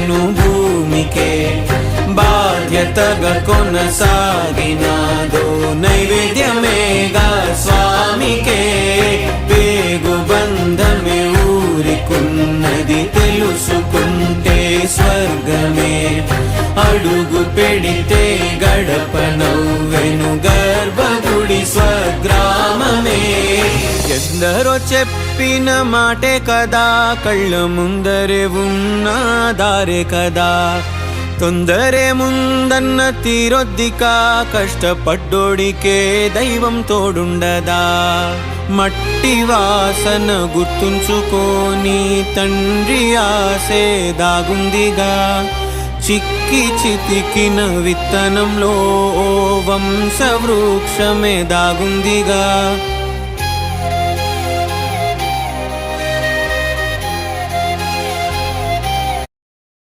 నవ్వెను భూమికే బాధ్యతగా కొనసాగినాదో నైవేద్యమేగా స్వామికే పేగు బంధమే ఊరికున్నది తెలుసుకుంటే స్వర్గమే అడుగు పెడితే గడప నవ్వెను గర్భగుడి స్వగ్రామమే ఎందరో చెప్పిన మాటే కదా కళ్ళ ముందరే ఉన్న దారే కదా తొందరే ముందన్న తీరొద్దికా కష్టపడ్డోడికే దైవం తోడుండదా మట్టి వాసన గుర్తుంచుకోని తండ్రి ఆసే దాగుందిగా చిక్కి చితికిన విత్తనంలో వంశవృక్షమే దాగుందిగా